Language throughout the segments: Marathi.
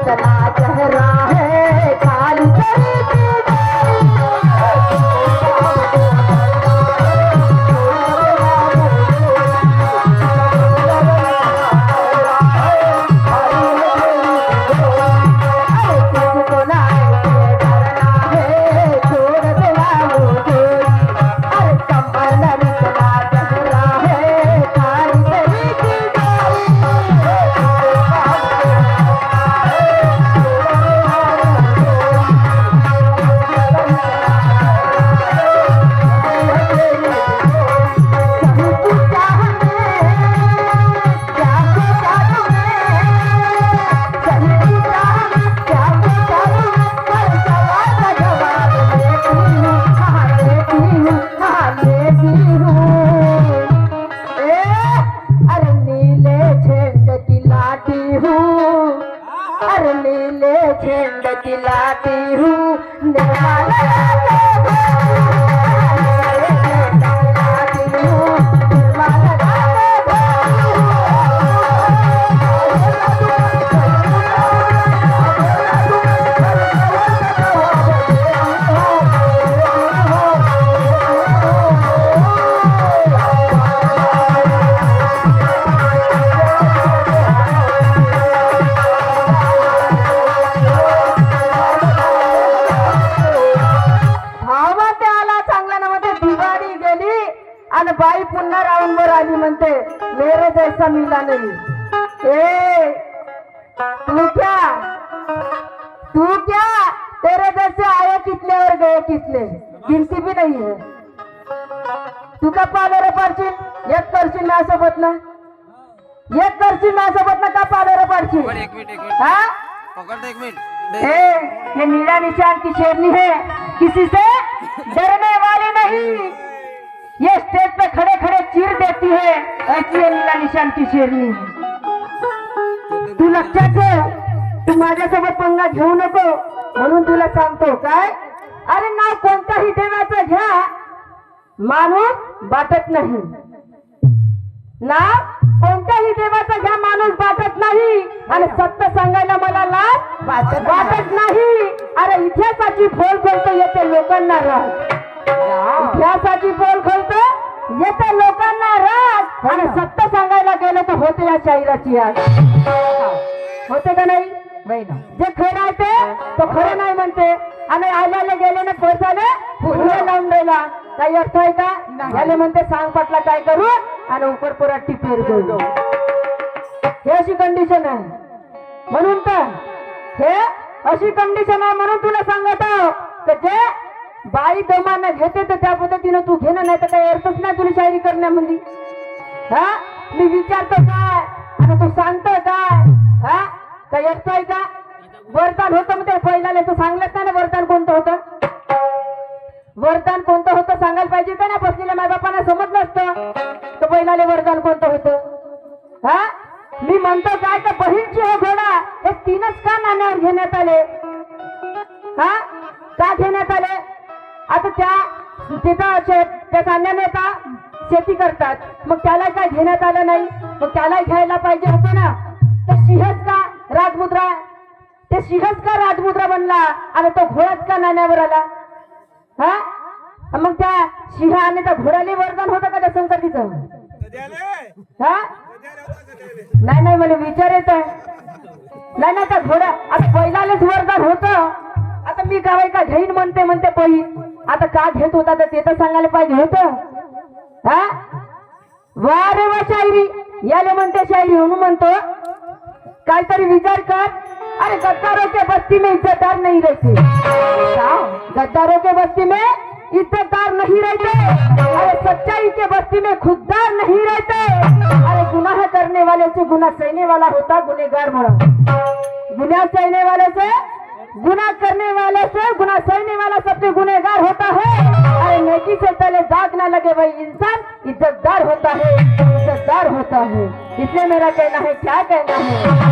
इतना चेहरा है काली झंड दिलाती हूँ बाई पुन्हा राउंड वर आली म्हणते मेरे जैसा मिला नहीं। ए तू क्या तेरे जैसे आए कितने और गए कितने गिनती भी नहीं है। तू का पाले रे पाडशील एक करशील माझ्यासोबत ना एक करशील माझ्यासोबत ना का पाले रे पाडशील एक मिनिट हाँ पकड़ एक मिनिट। ये नीला निशान की शेरनी है किसी से डरने वाली नहीं। ये स्टेज पे खड़े खड़े चीर देती है ऐसी है नीला निशान की शेरनी। तू लक्षात ठेव तू माझ्यासोबत पंगा घेऊ नको म्हणून तुला सांगतो काय अरे नाव कोणताही देवाचं घ्या माणूस बाटत नाही। नाव कोणत्याही देवाचं घ्या माणूस बाटत नाही आणि सत्य सांगायला मला लाज वाटत नाही। अरे इतिहासाची बोल बोलतो येते लोकांना राग इतिहासाची बोल खोलतो येते लोकांना राग आणि सत्य सांगायला गेलं तर होते या शाहिराची आज होते का नाही जे खरं आहे ते तो खरं नाही म्हणते आणि आल्याला गेले ना पैसाने फुले लावून द्यायला काही अर्थ आहे का याले म्हणते सांग पाटला काय करू आणि उपर पुरा टिपेर घेऊ हे अशी कंडिशन आहे म्हणून तर हे अशी कंडिशन आहे म्हणून तुला सांगत आहो की जे बाई दमानं घेते तर त्या पद्धतीनं तू घेणं नाही तर काही अर्थच नाही तुला शायरी करण्यामध्ये। हा मी विचारतो काय आणि तू सांगतो काय हा काही अर्थ आहे का। वरदान होतं मग ते पहिल्याला तू सांगलंच नाही ना वरदान कोणतं होतं वरदान कोणतं होतं सांगायला पाहिजे का ना बसलेल्या माय बापांना समजलं असतं तर पहिल्याला वरदान कोणतं होतं। हा मी म्हणतो काय तर बहीणची हो घोडा हे तीनच का नाण्यावर घेण्यात आले हा का घेण्यात आले। आता तिथं त्या कांद्याने का शेती करतात मग त्याला काय घेण्यात आलं नाही मग त्याला घ्यायला पाहिजे होतं ना। तर सिंहच का राजमुद्रा ते सिंहच का राजमुद्रा बनला आणि तो घोडाच का नाण्यावर आला। हा मग त्या सिंह आणि त्या घोड्याला वरदान होतं का त्या संकटीचं हा नाही मला विचार येत आहे नाही त्या घोड्या आता पहिल्यालाच वरदान होतं। आता मी गावाय का घेईन म्हणते पही आता का घेत होता तर ते तर सांगायला पाहिजे होतं। हा वा रे वा शायरी याले म्हणते शायरी म्हणून म्हणतो काहीतरी विचार कर। अरे गद्दारों के बस्ती में इज्जतदार नहीं रहते गद्दारों के बस्ती में इज्जतदार नहीं रहते। अरे सच्चाई के बस्ती में खुददार नहीं रहते। अरे गुनाह करने वाले से गुनाह सहने वाला होता गुनेगार बड़ा गुनाह सहने वाले से गुनाह करने वाले से गुनाह सहने वाला सबसे गुनहगार होता है। अरे नेकी से पहले दाग ना लगे वही इंसान इज्जतदार होता है इज्जतदार होता है। इसलिए मेरा कहना है क्या कहना है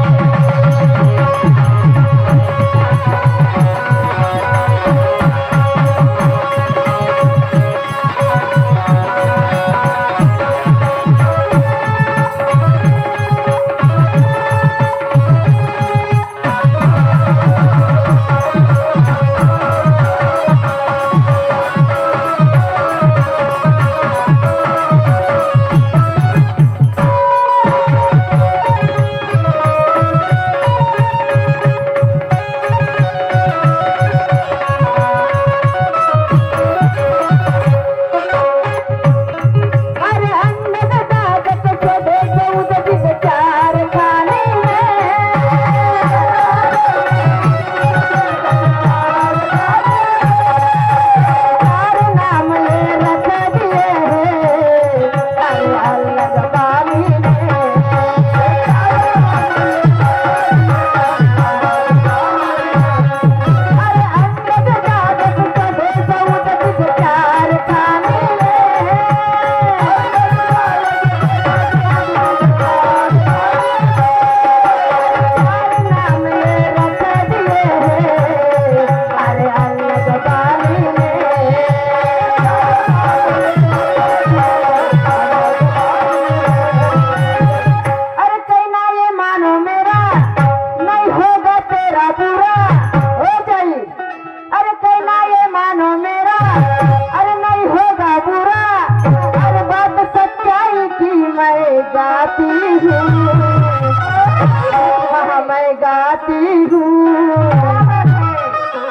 गाती हूँ।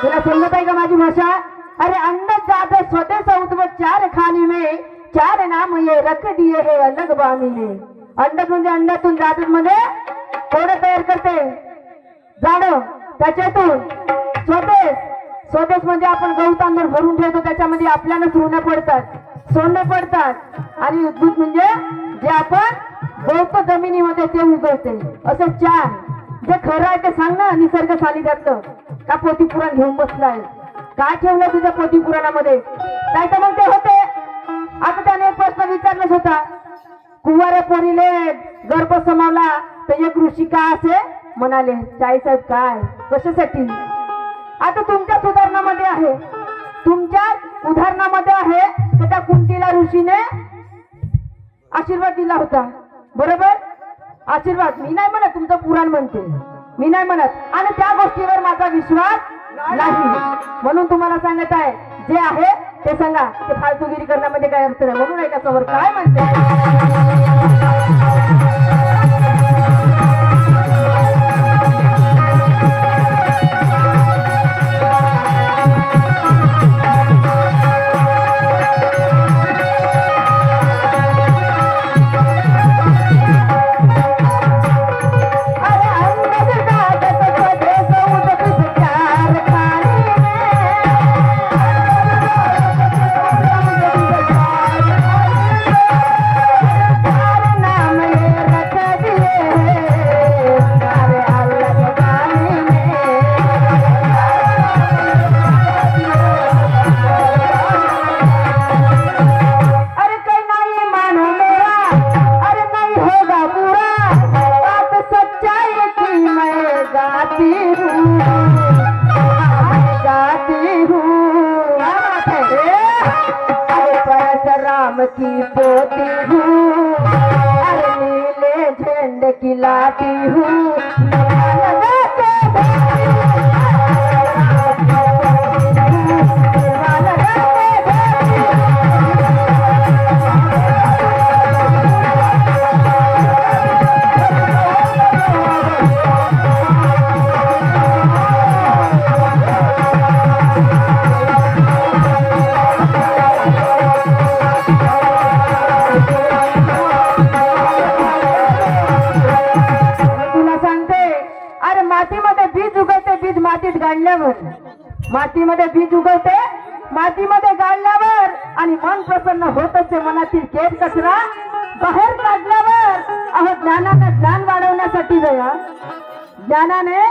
तुला समजत आहे का माझी भाषा? अरे अन्न जात स्वदेश उद्भव चार खानी में, चार नाम ये रख दिए है अलग बानी ने. अंडत म्हणजे अंड्यातून, जात मध्ये कोण तयार करते? जाणं. त्याच्यातून स्वदेश, स्वदेश म्हणजे आपण गहू तांदूळ भरून ठेवतो, त्याच्यामध्ये आपल्यालाच ऋण पडतात, सोने पडतात. आणि उद्भूत म्हणजे जे आपण गवतो जमिनीमध्ये ते उगवते. असं चार. जे खरं आहे ते सांग ना, निसर्ग सानिध्यातलं. का पोथी पुराण घेऊन बसलाय? काय ठेवलं तुझ्या पोथी पुराणामध्ये? काय तर मग ते होते. आता त्याने एक प्रश्न विचारलाच होता, कुवाऱ्या पोरीले गर्भ समावला तर एक ऋषी का असे म्हणाले? साहेब काय कशासाठी? आता तुमच्या सुधारणामध्ये आहे, तुमच्या उदाहरणामध्ये आहे की त्या कुंतीला ऋषीने आशीर्वाद दिला होता. बरोबर? आशीर्वाद मी नाही म्हणत, तुमचं पुराण म्हणते, मी नाही म्हणत. आणि त्या गोष्टीवर माझा विश्वास नाही, म्हणून तुम्हाला सांगत आहे जे आहे ते सांगा. ते फालतूगिरी करण्यामध्ये काय अर्थ नाही. म्हणून एका समोर काय म्हणते? की पोती हूँ, अरे नीले झंडे की लाती हूँ. मातीमध्ये बीज उगवते, मातीमध्ये गाडल्यावर आणि मन प्रसन्न होत असते. मनातील केस कचरा बाहेर काढल्यावर. अहो ज्ञानाने ज्ञान वाढवण्यासाठी गया, ज्ञानाने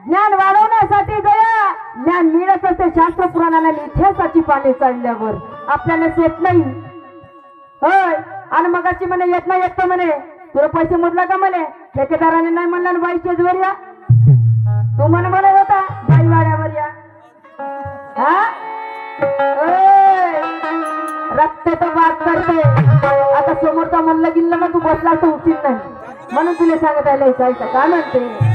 ज्ञान वाढवण्यासाठी गया. ज्ञान मिळत असते शास्त्र पुराणाला इतिहासाची पाने चालल्यावर. आपल्याला येत नाही होय. आणि मगाची म्हणे येत नाही, येत म्हणे तुला पैसे मोजला का? म्हणे ठेकेदाराने नाही म्हणला ना बाई स्टेजवर या. तू म्हणे म्हणत होता बाई वाड्यावर या. रक्त तर बात करते. आता समोरचा म्हणलं गिल्लं ना तू बसला तर उठील नाही, म्हणून तुला सांगत आहे लिहायचं. काय म्हणते?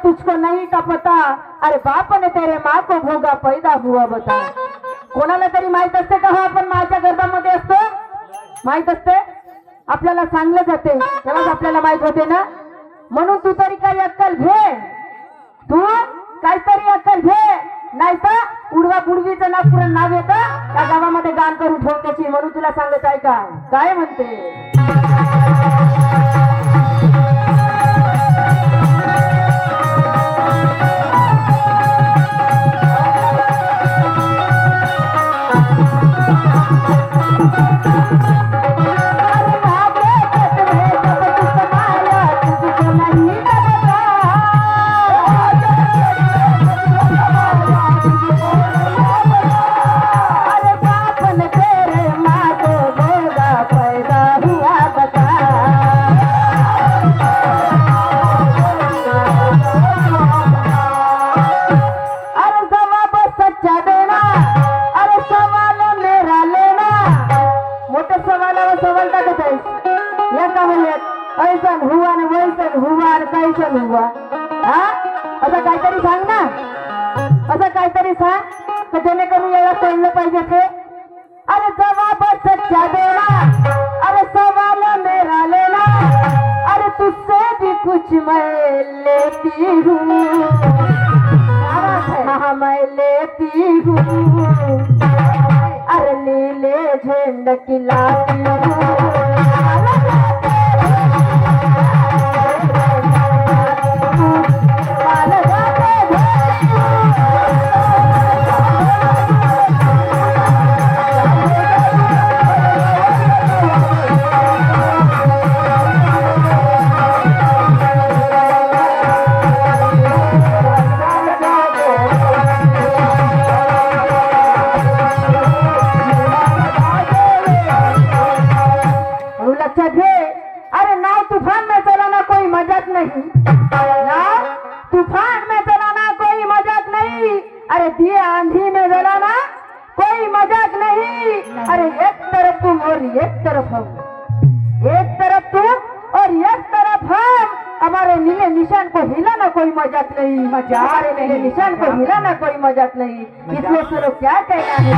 तुझको नहीं का पता, अरे बाप ने तेरे माँ को भोगा पैदा हुआ बता. कोणाला तरी माहित असते का हो आपण माच्या गर्भामध्ये असतो? माहित असते? आपल्याला सांगलं जाते तेव्हाच आपल्याला माहित होते ना. म्हणून तू तरी काही अक्कल घे, तू काहीतरी अक्कल घे, नाही तर उडवा बुडवीचं ना पुरण नाव येतं त्या गावामध्ये गाण करून ठेवून त्याची. म्हणून तुला सांगत आहे काय म्हणते. ऐसन हुआ न वैसन हुआ न कैसन हुआ. हा असं काहीतरी सांग ना, असं काहीतरी सांग तर जेणेकरून याला कळलं पाहिजे ते. अरे जवाब सच्चा देना, अरे सवाल मेरा लेना, अरे तुझसे भी कुछ मैं लेती हूँ. हाँ मैं लेती हूँ, अरे नीले झंड की लाती हूँ. लक्षात घे, अरे नाव तूफान में चलाना कोई मजाक नहीं, नाव तूफान में चलाना कोई मजाक नहीं, अरे दिए आंधी में जलाना कोई मजाक नहीं. अरे एक तरफ तुम और एक तरफ हम, एक तरफ तुम और एक तरफ हम, हमारे नीले निशान को हिलाना कोई मजाक नहीं, हमारे नीले निशान को हिलाना कोई मजाक नहीं. इसमें सुनो क्या कहना है.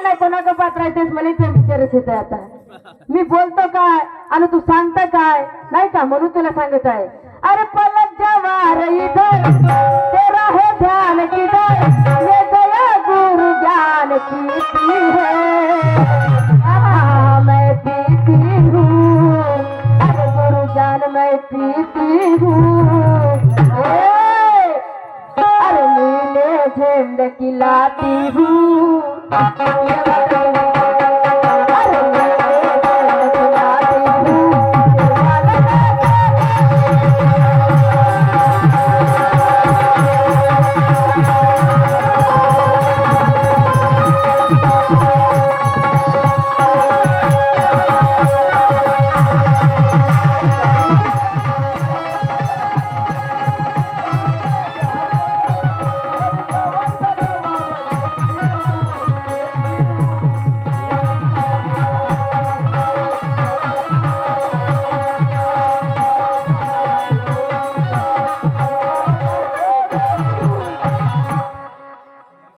नाही कोणाचं पात्र आहे तेच मला ते विचारच येत आहे. आता मी बोलतो काय आणि तू सांगता काय नाही का, म्हणून तुला सांगत आहे. अरे पलक जवार इधर तेरा है ध्यान किधर, ये दया गुरु ज्ञान पीती है, मैं पीती हूँ, अरे गुरु ज्ञान मैं पीती हूँ. अरे नीले झंड की लाती हूँ.